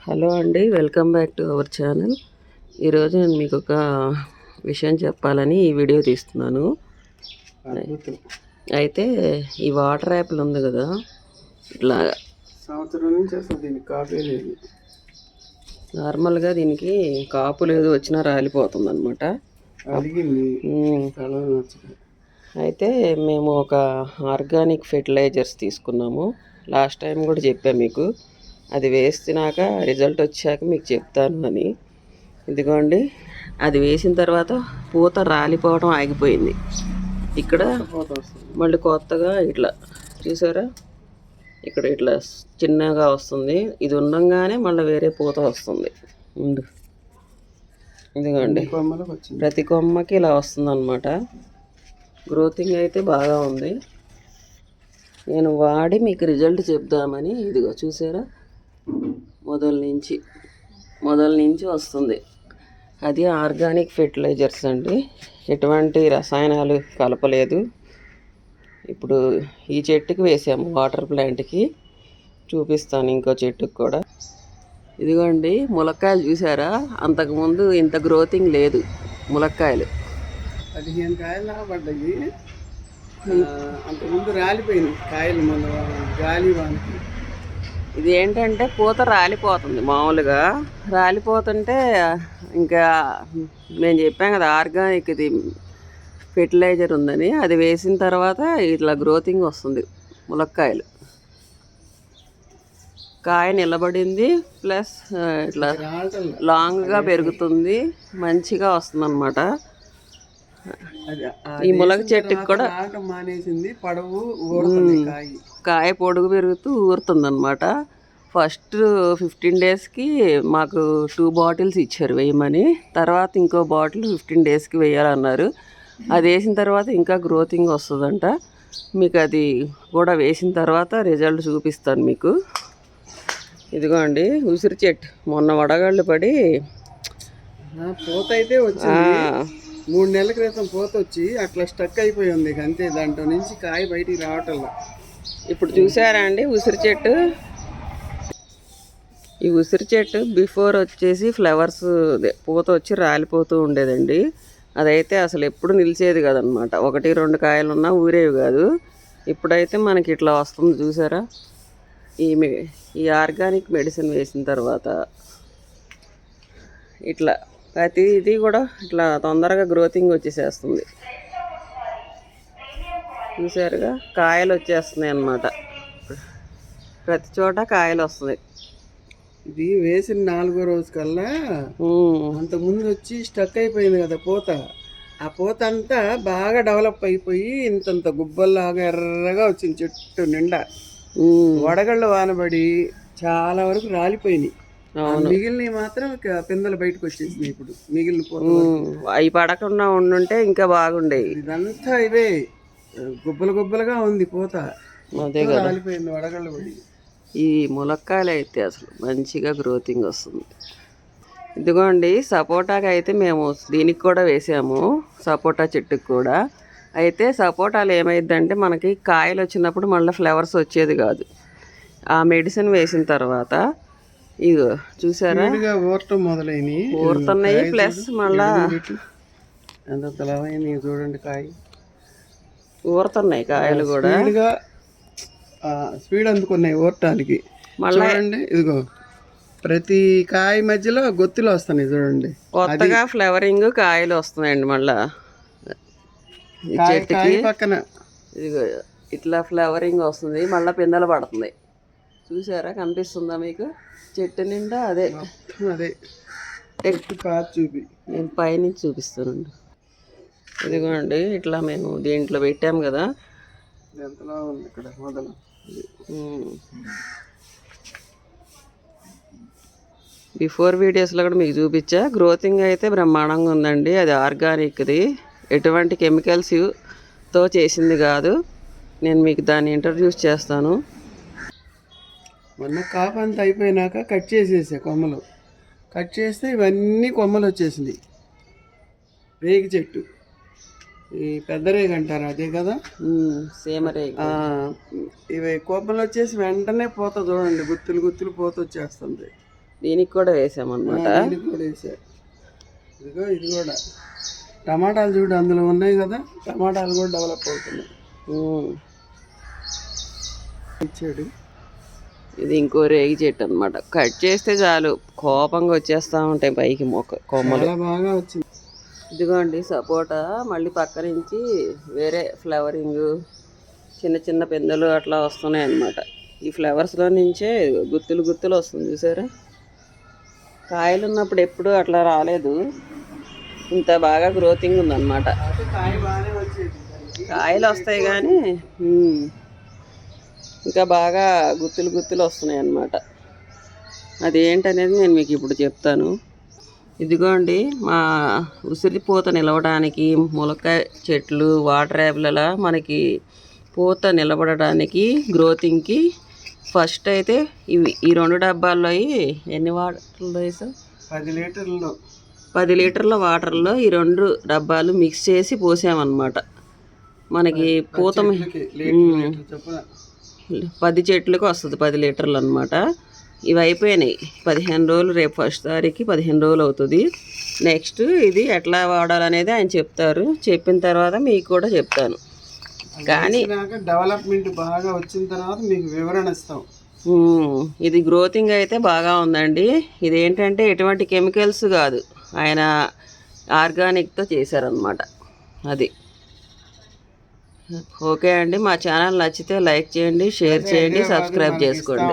Hello అండి, welcome back to our channel. ఈరోజు నేను మీకు ఒక విషయం చెప్పాలని ఈ వీడియో తీస్తున్నాను. అయితే ఈ వాటర్ యాపిల్ ఉంది కదా, ఇట్లా సంవత్సరం నుంచి అసలు దీనికి కాపీ లేదు. నార్మల్గా దీనికి కాపు లేదు, వచ్చినా రాలిపోతుంది అనమాట. అయితే మేము ఒక ఆర్గానిక్ ఫెర్టిలైజర్స్ తీసుకున్నాము. లాస్ట్ టైం కూడా చెప్పాను మీకు, అది వేసినాక రిజల్ట్ వచ్చాక మీకు చెప్తాను అని. ఇదిగోండి, అది వేసిన తర్వాత పూత రాలిపోవడం ఆగిపోయింది. ఇక్కడ మళ్ళీ కొత్తగా ఇట్లా చూసారా, ఇక్కడ ఇట్లా చిన్నగా వస్తుంది. ఇది ఉండగానే మళ్ళీ వేరే పూత వస్తుంది. ఇదిగోండి, ప్రతి కొమ్మకి ఇలా వస్తుంది అన్నమాట. గ్రోతింగ్ అయితే బాగా ఉంది. నేను వాడి మీకు రిజల్ట్ చెప్దామని ఇదిగో చూసారా, మొదల నుంచి వస్తుంది. అది ఆర్గానిక్ ఫెర్టిలైజర్స్ అండి, ఎటువంటి రసాయనాలు కలపలేదు. ఇప్పుడు ఈ చెట్టుకి వేసాము, వాటర్ ప్లాంట్కి. చూపిస్తాను ఇంకో చెట్టుకి కూడా. ఇదిగోండి, ములక్కాయలు చూసారా, అంతకుముందు ఇంత గ్రోతింగ్ లేదు. ములక్కాయలు 15 కాయలు దాకా పడ్డాయి. అంతకుముందు రాలిపోయింది కాయలు, మన గాలి వానికి. ఇది ఏంటంటే పూత రాలిపోతుంది. మామూలుగా రాలిపోతుంటే ఇంకా నేను చెప్పాను కదా ఆర్గానిక్ ఇది ఫెర్టిలైజర్ ఉందని, అది వేసిన తర్వాత ఇట్లా గ్రోతింగ్ వస్తుంది. ములక్కాయలు కాయ నిలబడింది, ప్లస్ ఇట్లా లాంగ్గా పెరుగుతుంది, మంచిగా వస్తుంది అన్నమాట. ఈ ములగ చెట్టుకి కూడా మానేసింది, కాయ పొడుగు పెరుగుతూ ఊరుతుంది అనమాట. ఫస్ట్ 15 డేస్కి మాకు 2 బాటిల్స్ ఇచ్చారు వేయమని. తర్వాత ఇంకో బాటిల్ 15 డేస్కి వేయాలన్నారు. అది వేసిన తర్వాత ఇంకా గ్రోతింగ్ వస్తుందంట. మీకు అది కూడా వేసిన తర్వాత రిజల్ట్ చూపిస్తాను మీకు. ఇదిగోండి, ఉసిరి చెట్టు మొన్న వడగళ్ళు పడి పూత అయితే వచ్చింది. 3 నెలల క్రితం పూత వచ్చి అట్లా స్టక్ అయిపోయి ఉంది అంతే. దాంట్లో నుంచి కాయ బయటికి రావటంలా. ఇప్పుడు చూసారా అండి ఉసిరి చెట్టు. ఈ ఉసిరి చెట్టు బిఫోర్ వచ్చేసి ఫ్లవర్స్ పూత వచ్చి రాలిపోతూ ఉండేదండి. అదైతే అసలు ఎప్పుడు నిలిచేది కదనమాట. 1-2 కాయలు ఉన్నా ఊరేవి కాదు. ఇప్పుడైతే మనకి ఇట్లా వస్తుంది చూసారా. ఈ ఆర్గానిక్ మెడిసిన్ వేసిన తర్వాత ఇట్లా ప్రతిదీ కూడా ఇట్లా తొందరగా గ్రోతింగ్ వచ్చేసేస్తుంది. చూసారుగా, కాయలు వచ్చేస్తున్నాయి అన్నమాట. ప్రతి చోట కాయలు వస్తుంది. ఇది వేసిన 4వ రోజు కల్లా అంతకుముందు వచ్చి స్టక్ అయిపోయింది కదా పూత. ఆ పూత అంతా బాగా డెవలప్ అయిపోయి ఇంతంత గుబ్బల్లాగా ఎర్రగా వచ్చింది చెట్టు నిండా. వడగళ్ళు వానబడి చాలా వరకు రాలిపోయినాయి. మిగిలినవి మాత్రం పిందెలు బయటకు వచ్చేసినాయి. ఇప్పుడు మిగిలిన పూత అవి పడకుండా ఉండుంటే ఇంకా బాగుండేవి. ఇదంతా ఇవే గుబ్బలుగా ఉంది పూత. అదే కదా, రాలిపోయింది వడగళ్ళు పడి. ఈ ములక్కాయలు అయితే అసలు మంచిగా గ్రోతింగ్ వస్తుంది. ఇదిగోండి, సపోటాకి అయితే మేము దీనికి కూడా వేసాము, సపోటా చెట్టుకు కూడా. అయితే సపోటాలు ఏమైందంటే మనకి కాయలు వచ్చినప్పుడు మళ్ళీ ఫ్లవర్స్ వచ్చేది కాదు. ఆ మెడిసిన్ వేసిన తర్వాత ఇగో చూసారా, ఊరుతున్నాయి. ప్లస్ మళ్ళా ఎంత తలవైంది చూడండి, కాయ ఊరుతున్నాయి. కాయలు కూడా స్పీడ్ అందుకున్నాయి ఊరటానికి. మళ్ళీ ఇదిగో ప్రతి కాయ మధ్యలో గొత్తులు వస్తున్నాయి చూడండి. కొత్తగా ఫ్లవరింగ్ కాయలు వస్తున్నాయండి. మళ్ళా ఈ చెట్టుకి పక్కన ఇదిగో ఇట్లా ఫ్లవరింగ్ వస్తుంది, మళ్ళీ పిందెలు పడుతుంది. చూసారా, కనిపిస్తుందా మీకు? చెట్టు నిండా అదే చూపి నేను పైనుంచి చూపిస్తానండి. ఇదిగోండి, ఇట్లా మేము దీంట్లో పెట్టాము కదా. ఎంతలా ఉంది ఇక్కడ మొదలు. బిఫోర్ వీడియోస్లో కూడా మీకు చూపించా. గ్రోతింగ్ అయితే బ్రహ్మాండంగా ఉందండి. అది ఆర్గానిక్ది, ఎటువంటి కెమికల్స్తో చేసింది కాదు. నేను మీకు దాన్ని ఇంట్రడ్యూస్ చేస్తాను. మొన్న కాపు అంతా అయిపోయినాక కట్ చేసేసా కొమ్మలు. కట్ చేస్తే ఇవన్నీ కొమ్మలు వచ్చేసింది. రేగి చెట్టు, ఈ పెద్ద రేగి అంటారు అదే కదా, సేమరేగి. ఇవి కొమ్మలు వచ్చేసి వెంటనే పూత చూడండి, గుత్తులు పోత వచ్చేస్తుంది. దీనికి కూడా వేసామన్నమాట. దీనికి కూడా వేసా. ఇదిగో ఇది కూడా టమాటాలు చూడు అందులో ఉన్నాయి కదా, టమాటాలు కూడా డెవలప్ అవుతున్నాయి. ఇచ్చాడు. ఇది ఇంకో రేగి చెట్టు అనమాట. కట్ చేస్తే చాలు కోపంగా వచ్చేస్తూ ఉంటాయి పైకి కొమ్మలు. చాలా బాగా వచ్చింది. ఇదిగోండి సపోటా. మళ్ళీ పక్క నుంచి వేరే ఫ్లవరింగ్ చిన్న చిన్న పిందెలు అట్లా వస్తున్నాయి అన్నమాట. ఈ ఫ్లవర్స్లో నుంచే గుత్తులు గుత్తులు వస్తుంది చూసారా. కాయలు ఉన్నప్పుడు ఎప్పుడు అట్లా రాలేదు, ఇంత బాగా గ్రోతింగ్ ఉందన్నమాట. కాయలు వస్తాయి కానీ ఇంకా బాగా గుత్తులు గుత్తులు వస్తున్నాయి అన్నమాట. అదేంటనేది నేను మీకు ఇప్పుడు చెప్తాను. ఇదిగోండి మా ఉసిరి పూత నిలవడానికి ములక్కాయ చెట్లు వాటర్ యాపిల్లా మనకి పూత నిలబడడానికి గ్రోతింగ్కి ఫస్ట్ అయితే ఈ 2 డబ్బాల్లో ఎన్ని వాటర్లు వేసాం? 10 లీటర్లు. 10 లీటర్ల వాటర్లో ఈ 2 డబ్బాలు మిక్స్ చేసి పోసామన్నమాట. మనకి పూత 10 చెట్లకు వస్తుంది 10 లీటర్లు అనమాట. ఇవి అయిపోయినాయి 15 రోజులు. రేపు 1st తారీఖుకి 15 రోజులు అవుతుంది. నెక్స్ట్ ఇది ఎట్లా వాడాలనేది ఆయన చెప్తారు. చెప్పిన తర్వాత మీకు కూడా చెప్తాను. కానీ డెవలప్మెంట్ బాగా వచ్చిన తర్వాత మీకు వివరణ ఇస్తాం. ఇది గ్రోతింగ్ అయితే బాగా ఉందండి. ఇదేంటంటే ఎటువంటి కెమికల్స్ కాదు, ఆయన ఆర్గానిక్తో చేశారనమాట. అది ఓకే అండి. మా ఛానల్ నచ్చితే లైక్ చేయండి, షేర్ చేయండి, సబ్స్క్రైబ్ చేసుకోండి.